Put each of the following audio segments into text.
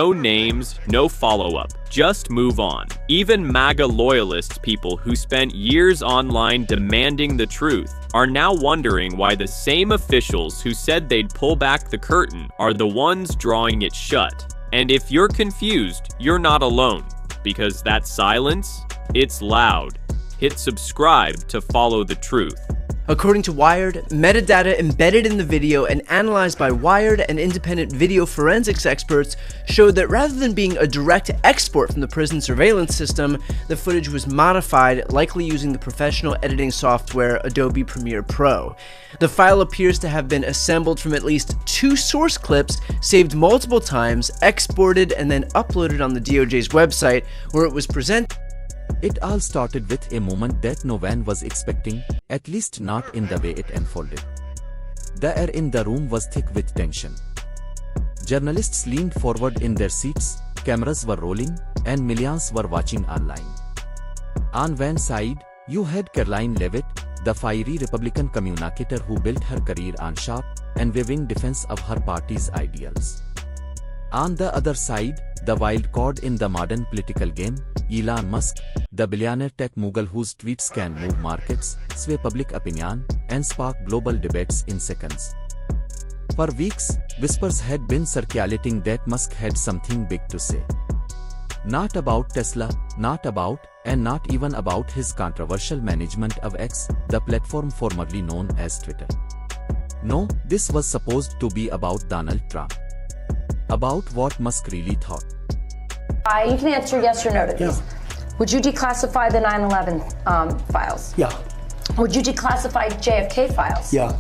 No names, no follow-up. Just move on. Even MAGA loyalist people who spent years online demanding the truth are now wondering why the same officials who said they'd pull back the curtain are the ones drawing it shut. And if you're confused, you're not alone, because that silence, it's loud. Hit subscribe to follow the truth. According to Wired, metadata embedded in the video and analyzed by Wired and independent video forensics experts showed that rather than being a direct export from the prison surveillance system, the footage was modified, likely using the professional editing software Adobe Premiere Pro. The file appears to have been assembled from at least 2 source clips, saved multiple times, exported, and then uploaded on the DOJ's website, where it was presented. It all started with a moment that no one was expecting, at least not in the way it unfolded. The air in the room was thick with tension. Journalists leaned forward in their seats, cameras were rolling, and millions were watching online. On one side, you had Karoline Leavitt, the fiery Republican communicator who built her career on sharp, unwavering defense of her party's ideals. On the other side, the wild card in the modern political game, Elon Musk, the billionaire tech mogul whose tweets can move markets, sway public opinion, and spark global debates in seconds. For weeks, whispers had been circulating that Musk had something big to say. Not about Tesla, not about, and not even about his controversial management of X, the platform formerly known as Twitter. No, this was supposed to be about Donald Trump. About what Musk really thought. You can answer yes or no to these. Yeah. Would you declassify the 9/11 files? Yeah. Would you declassify JFK files? Yeah.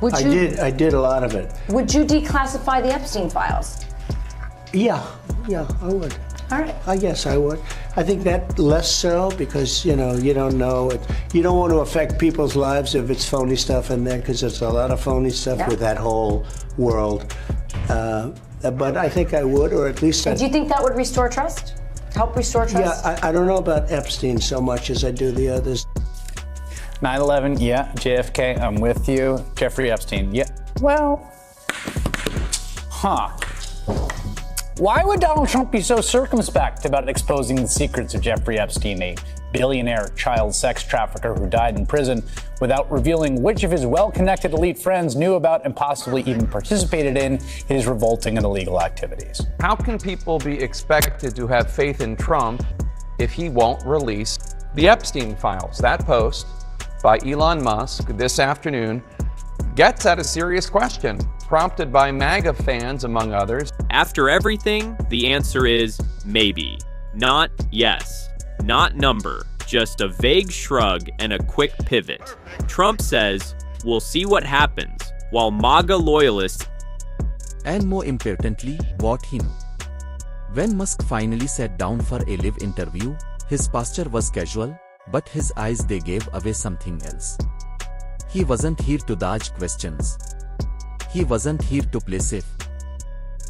I did a lot of it. Would you declassify the Epstein files? Yeah, I would. All right. I guess I would. I think that less so because, you don't know. You don't want to affect people's lives if it's phony stuff in there because there's a lot of phony stuff with that whole world. But I think I would, or at least do you think that would restore trust? Help restore trust? Yeah, I don't know about Epstein so much as I do the others. 9/11, yeah. JFK, I'm with you. Jeffrey Epstein, yeah. Well, why would Donald Trump be so circumspect about exposing the secrets of Jeffrey Epstein, a billionaire child sex trafficker who died in prison, without revealing which of his well-connected elite friends knew about and possibly even participated in his revolting and illegal activities? How can people be expected to have faith in Trump if he won't release the Epstein files? That post by Elon Musk this afternoon gets at a serious question, prompted by MAGA fans, among others. After everything, the answer is maybe. Not yes. Not number. Just a vague shrug and a quick pivot. Trump says, we'll see what happens, while MAGA loyalists... And more importantly, what he knew. When Musk finally sat down for a live interview, his posture was casual, but his eyes they gave away something else. He wasn't here to dodge questions. He wasn't here to play safe.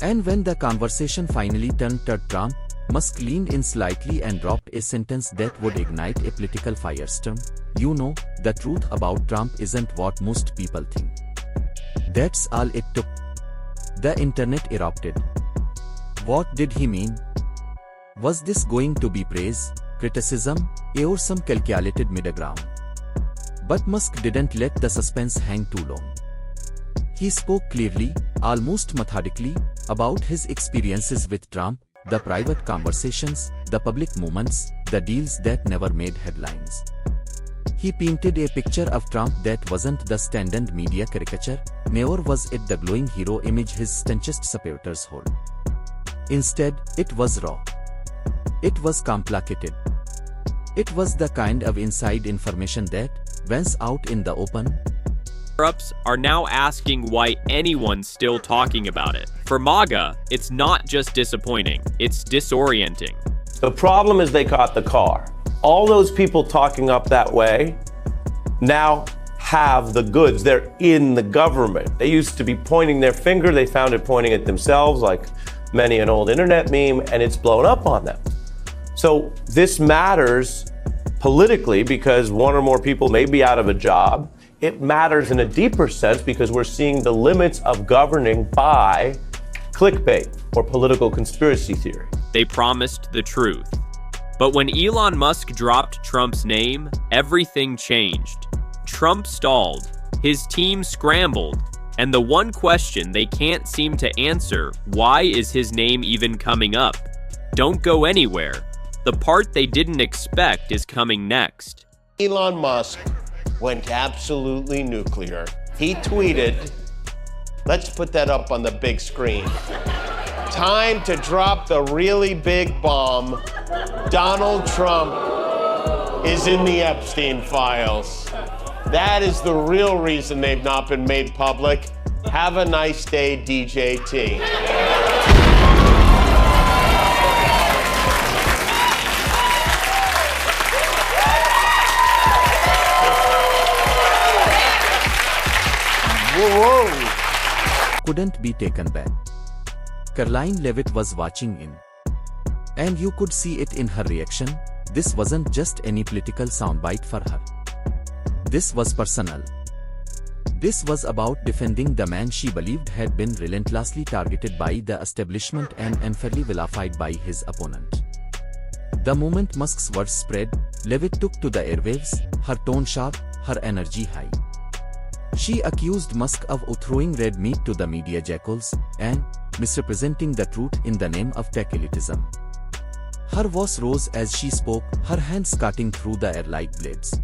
And when the conversation finally turned to Trump, Musk leaned in slightly and dropped a sentence that would ignite a political firestorm. The truth about Trump isn't what most people think. That's all it took. The internet erupted. What did he mean? Was this going to be praise, criticism, or some calculated middle ground? But Musk didn't let the suspense hang too long. He spoke clearly, almost methodically, about his experiences with Trump, the private conversations, the public moments, the deals that never made headlines. He painted a picture of Trump that wasn't the standard media caricature, nor was it the glowing hero image his staunchest supporters hold. Instead, it was raw. It was complicated. It was the kind of inside information that, once out in the open, are now asking why anyone's still talking about it. For MAGA, it's not just disappointing, it's disorienting. The problem is they caught the car. All those people talking up that way now have the goods. They're in the government. They used to be pointing their finger. They found it pointing at themselves, like many an old internet meme, and it's blown up on them. So this matters politically because one or more people may be out of a job. It matters in a deeper sense because we're seeing the limits of governing by clickbait or political conspiracy theory. They promised the truth. But when Elon Musk dropped Trump's name, everything changed. Trump stalled, his team scrambled, and the one question they can't seem to answer, why is his name even coming up? Don't go anywhere. The part they didn't expect is coming next. Elon Musk went absolutely nuclear. He tweeted, let's put that up on the big screen. Time to drop the really big bomb. Donald Trump is in the Epstein files. That is the real reason they've not been made public. Have a nice day, DJT. Whoa. Couldn't be taken back. Karoline Leavitt was watching in. And you could see it in her reaction. This wasn't just any political soundbite for her. This was personal. This was about defending the man she believed had been relentlessly targeted by the establishment and unfairly vilified by his opponent. The moment Musk's words spread, Leavitt took to the airwaves, her tone sharp, her energy high. She accused Musk of throwing red meat to the media jackals and misrepresenting the truth in the name of tech elitism. Her voice rose as she spoke, her hands cutting through the air like blades.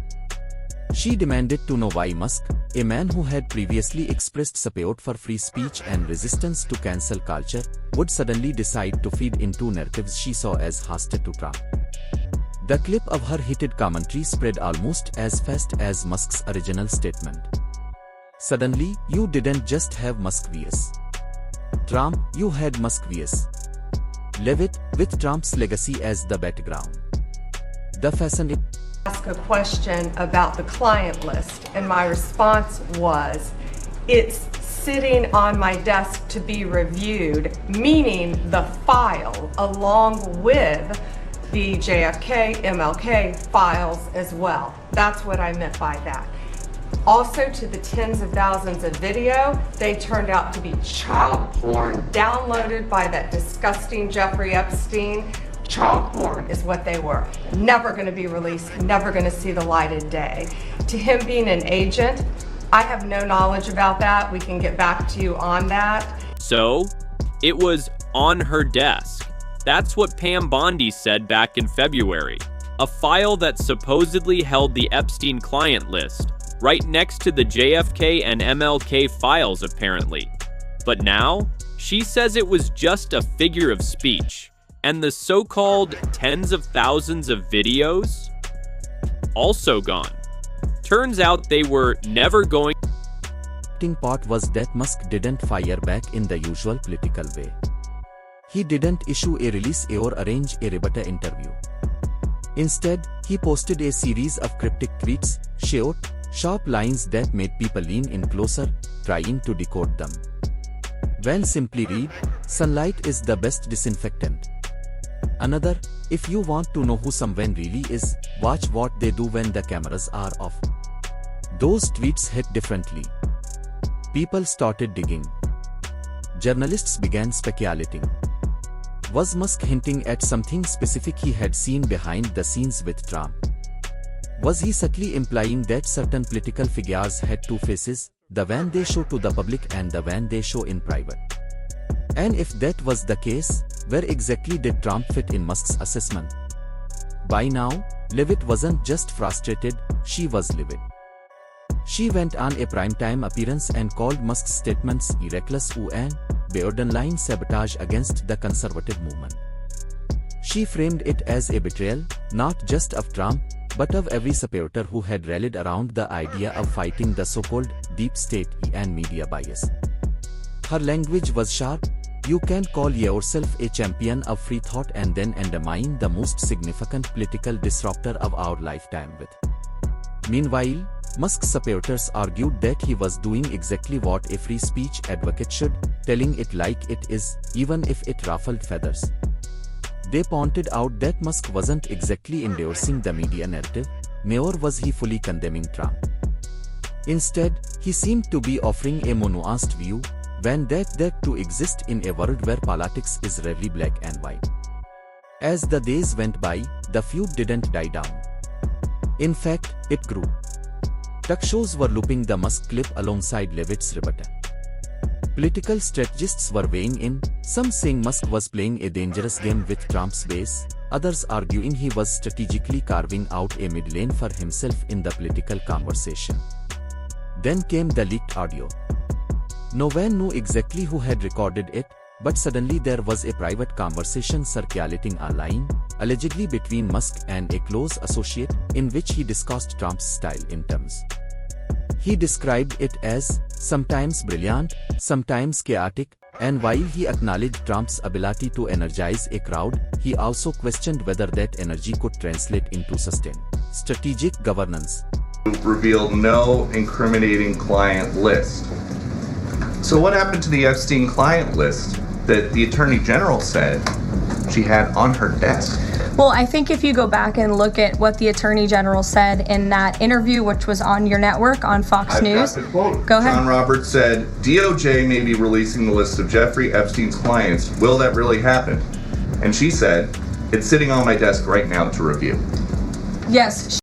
She demanded to know why Musk, a man who had previously expressed support for free speech and resistance to cancel culture, would suddenly decide to feed into narratives she saw as hostile to Trump. The clip of her heated commentary spread almost as fast as Musk's original statement. Suddenly, you didn't just have Musk vs. Trump, you had Musk vs. Leavitt, with Trump's legacy as the background. The fascinating ask a question about the client list, and my response was, it's sitting on my desk to be reviewed, meaning the file along with the JFK, MLK files as well. That's what I meant by that. Also, to the tens of thousands of video, they turned out to be child porn downloaded by that disgusting Jeffrey Epstein. Child porn is what they were. Never going to be released, never going to see the light of day. To him being an agent, I have no knowledge about that. We can get back to you on that. So, it was on her desk. That's what Pam Bondi said back in February. A file that supposedly held the Epstein client list, right next to the JFK and MLK files apparently. But now, she says it was just a figure of speech. And the so-called tens of thousands of videos? Also gone. Turns out they were never going. The part was that Musk didn't fire back in the usual political way. He didn't issue a release or arrange a rebuttal interview. Instead, he posted a series of cryptic tweets, short, sharp lines that made people lean in closer, trying to decode them. One simply read, "Sunlight is the best disinfectant." Another, "If you want to know who someone really is, watch what they do when the cameras are off." Those tweets hit differently. People started digging. Journalists began speculating. Was Musk hinting at something specific he had seen behind the scenes with Trump? Was he subtly implying that certain political figures had two faces, the one they show to the public and the one they show in private? And if that was the case, where exactly did Trump fit in Musk's assessment? By now, Leavitt wasn't just frustrated, she was livid. She went on a primetime appearance and called Musk's statements reckless and borderline sabotage against the conservative movement. She framed it as a betrayal, not just of Trump, but of every supporter who had rallied around the idea of fighting the so-called deep state and media bias. Her language was sharp. You can't call yourself a champion of free thought and then undermine the most significant political disruptor of our lifetime with. Meanwhile, Musk's supporters argued that he was doing exactly what a free speech advocate should, telling it like it is, even if it ruffled feathers. They pointed out that Musk wasn't exactly endorsing the media narrative, nor was he fully condemning Trump. Instead, he seemed to be offering a more nuanced view, when that to exist in a world where politics is rarely black and white. As the days went by, the feud didn't die down. In fact, it grew. Talk shows were looping the Musk clip alongside Leavitt's rebuttal. Political strategists were weighing in, some saying Musk was playing a dangerous game with Trump's base, others arguing he was strategically carving out a mid-lane for himself in the political conversation. Then came the leaked audio. No one knew exactly who had recorded it, but suddenly there was a private conversation circulating online, allegedly between Musk and a close associate, in which he discussed Trump's style in terms. He described it as sometimes brilliant, sometimes chaotic, and while he acknowledged Trump's ability to energize a crowd, he also questioned whether that energy could translate into sustained strategic governance. Revealed no incriminating client list. So what happened to the Epstein client list that the Attorney General said she had on her desk? Well, I think if you go back and look at what the Attorney General said in that interview, which was on your network, on Fox News. Got the quote. Go ahead. John Roberts said, DOJ may be releasing the list of Jeffrey Epstein's clients. Will that really happen? And she said, it's sitting on my desk right now to review. Yes.